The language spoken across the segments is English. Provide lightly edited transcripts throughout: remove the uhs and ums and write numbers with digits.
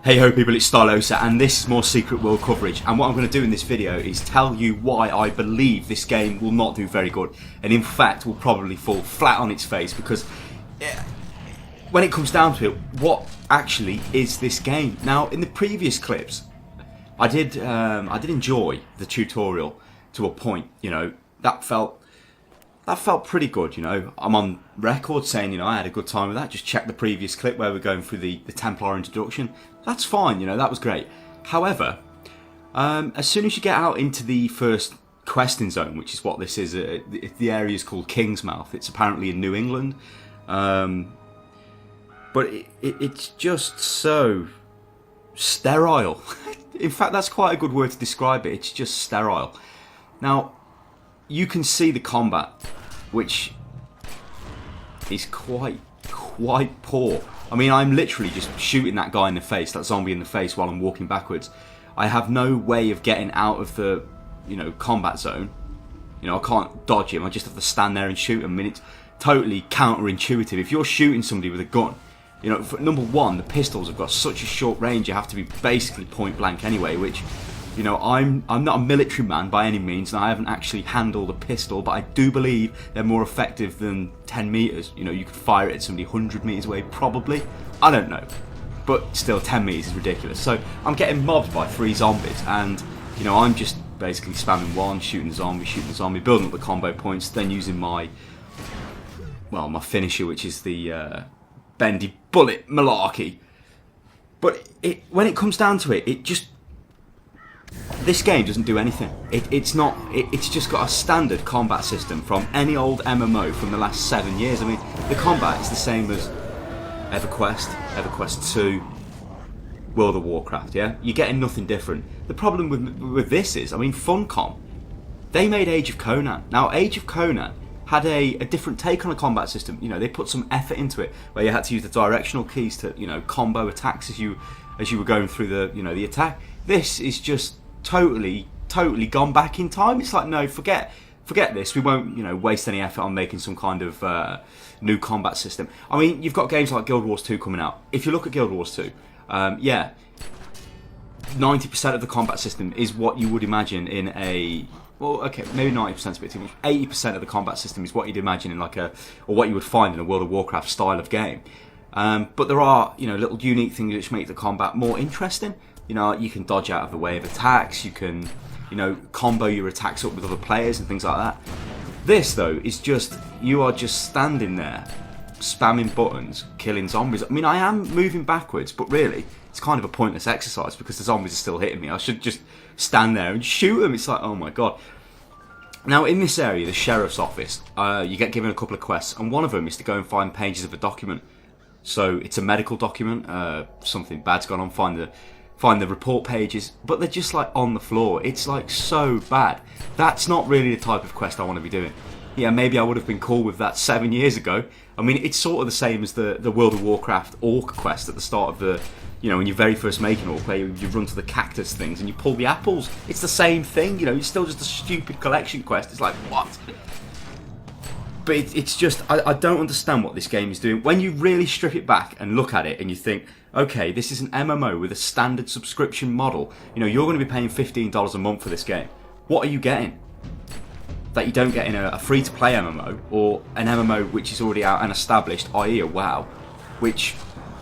Hey ho people, it's Stylosa and this is more Secret World coverage, and what I'm going to do in this video is tell you why I believe this game will not do very good, and in fact will probably fall flat on its face, because when it comes down to it, what actually is this game? Now, in the previous clips I did enjoy the tutorial to a point. You know, that felt pretty good. You know, I'm on record saying, you know, I had a good time with that. Just check the previous clip where we're going through the Templar introduction. That's fine, you know, that was great. However, as soon as you get out into the first questing zone, which is what this is, the area is called Kingsmouth. It's apparently in New England, but it's just so sterile. In fact, that's quite a good word to describe it. It's just sterile. Now, you can see the combat, which is quite poor. I mean, I'm literally just shooting that guy in the face, that zombie in the face, while I'm walking backwards. I have no way of getting out of the, you know, combat zone. You know, I can't dodge him. I just have to stand there and shoot him. I mean, it's totally counterintuitive. If you're shooting somebody with a gun, you know, for number one, the pistols have got such a short range. You have to be basically point blank anyway, which, you know, I'm not a military man by any means, and I haven't actually handled a pistol, but I do believe they're more effective than 10 meters. You know, you could fire it at somebody 100 meters away, probably. I don't know, but still, 10 meters is ridiculous. So I'm getting mobbed by 3 zombies, and you know, I'm just basically spamming one, shooting the zombie, building up the combo points, then using my finisher, which is the bendy bullet malarkey. But when it comes down to it, this game doesn't do anything. It's just got a standard combat system from any old MMO from the last 7 years. I mean, the combat is the same as EverQuest 2, World of Warcraft, yeah? You're getting nothing different. The problem with this is, I mean, Funcom, they made Age of Conan. Now, Age of Conan had a different take on a combat system. You know, they put some effort into it, where you had to use the directional keys to, you know, combo attacks as you were going through the, you know, the attack. This is just totally gone back in time. It's like, no, forget this. We won't, you know, waste any effort on making some kind of new combat system. I mean, you've got games like Guild Wars 2 coming out. If you look at Guild Wars 2, yeah, 90% of the combat system is what you would imagine in a, well, okay, maybe 90% is a bit too much. 80% of the combat system is what you'd imagine in like or what you would find in a World of Warcraft style of game. But there are, you know, little unique things which make the combat more interesting. You know, you can dodge out of the way of attacks, you can, you know, combo your attacks up with other players and things like that. This, though, is just, you are just standing there, spamming buttons, killing zombies. I mean, I am moving backwards, but really, it's kind of a pointless exercise because the zombies are still hitting me. I should just stand there and shoot them. It's like, oh my god. Now, in this area, the sheriff's office, you get given a couple of quests, and one of them is to go and find pages of a document. So, it's a medical document, something bad's gone on, find the report pages, but they're just like on the floor. It's like so bad. That's not really the type of quest I want to be doing. Yeah, maybe I would have been cool with that 7 years ago. I mean, it's sort of the same as the World of Warcraft Orc quest at the start of the, you know, when you very first make an Orc, where you run to the cactus things and you pull the apples. It's the same thing, you know, it's still just a stupid collection quest. It's like, what? But it's just, I don't understand what this game is doing. When you really strip it back and look at it and you think, okay, this is an MMO with a standard subscription model. You know, you're going to be paying $15 a month for this game. What are you getting that you don't get in a free-to-play MMO, or an MMO which is already out and established, i.e. a WoW, which,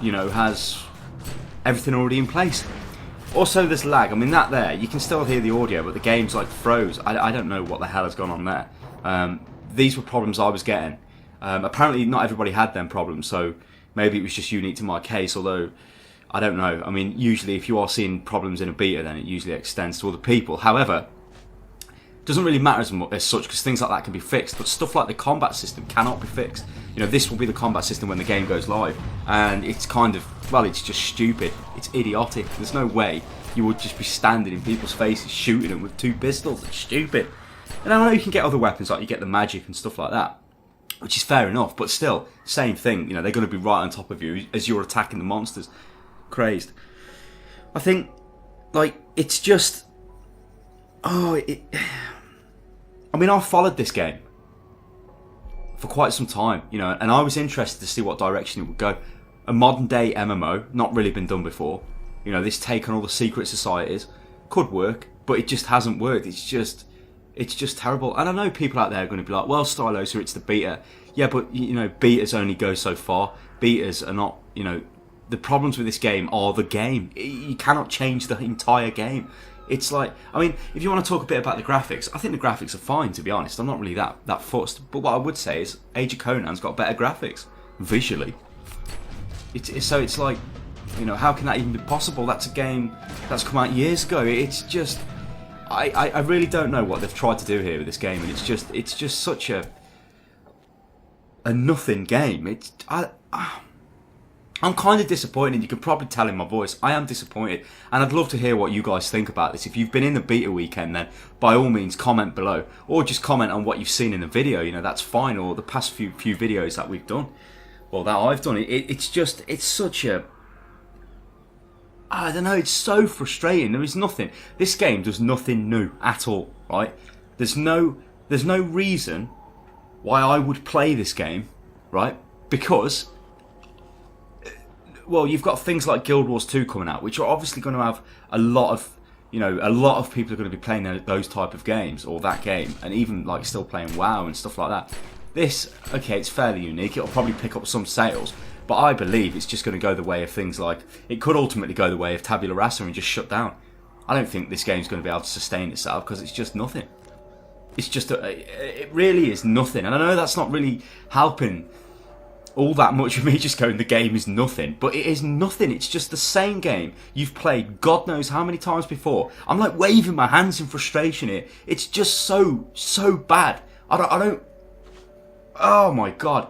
you know, has everything already in place? Also, there's lag. I mean, that there, you can still hear the audio, but the game's like froze. I don't know what the hell has gone on there. These were problems I was getting. Apparently, not everybody had them problems, so maybe it was just unique to my case, although I don't know. I mean, usually if you are seeing problems in a beta, then it usually extends to other people. However, it doesn't really matter as such, because things like that can be fixed, but stuff like the combat system cannot be fixed. You know, this will be the combat system when the game goes live, and it's kind of, well, it's just stupid. It's idiotic. There's no way you would just be standing in people's faces shooting them with 2 pistols. It's stupid. And I know you can get other weapons, like you get the magic and stuff like that, which is fair enough, but still, same thing. You know, they're going to be right on top of you as you're attacking the monsters. Crazed. I think, like, it's just, I mean, I've followed this game for quite some time, you know, and I was interested to see what direction it would go. A modern day MMO, not really been done before. You know, this take on all the secret societies could work, but it just hasn't worked. It's just terrible. And I know people out there are going to be like, well, Stylosa, it's the beta. Yeah, but, you know, betas only go so far. Betas are not, you know, the problems with this game are the game. You cannot change the entire game. It's like, I mean, if you want to talk a bit about the graphics, I think the graphics are fine, to be honest. I'm not really that fussed. But what I would say is Age of Conan's got better graphics, visually. So it's like, you know, how can that even be possible? That's a game that's come out years ago. It's just, I really don't know what they've tried to do here with this game, and it's just such a nothing game. I'm kind of disappointed. You can probably tell in my voice. I am disappointed, and I'd love to hear what you guys think about this. If you've been in the beta weekend, then by all means comment below, or just comment on what you've seen in the video. You know, that's fine, or the past few videos that we've done, or that I've done. It's such a, I don't know. It's so frustrating. There is nothing. This game does nothing new at all. Right? There's no reason why I would play this game. Right? Because, well, you've got things like Guild Wars 2 coming out, which are obviously going to have a lot of people are going to be playing those type of games, or that game, and even like still playing WoW and stuff like that. This, okay, it's fairly unique. It'll probably pick up some sales, but I believe it's just going to go the way of things like, it could ultimately go the way of Tabula Rasa and just shut down. I don't think this game's going to be able to sustain itself because it's just nothing. It's just, it really is nothing. And I know that's not really helping all that much of me just going, the game is nothing, but it is nothing. It's just the same game you've played God knows how many times before. I'm like waving my hands in frustration here. It's just so bad. I don't, oh my God.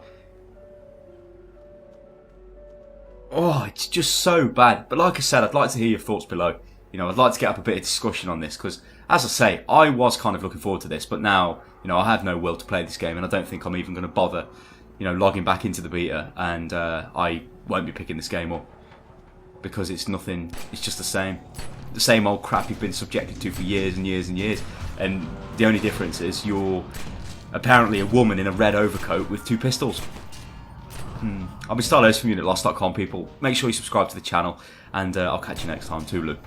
Oh, it's just so bad. But like I said, I'd like to hear your thoughts below. You know, I'd like to get up a bit of discussion on this, because as I say, I was kind of looking forward to this, but now, you know, I have no will to play this game, and I don't think I'm even going to bother, you know, logging back into the beta, and I won't be picking this game up because it's nothing. It's just the same old crap you've been subjected to for years and years and years. And the only difference is you're apparently a woman in a red overcoat with 2 pistols. I'll be Stylosa from UnitLost.com, people. Make sure you subscribe to the channel, and I'll catch you next time. Toodaloo.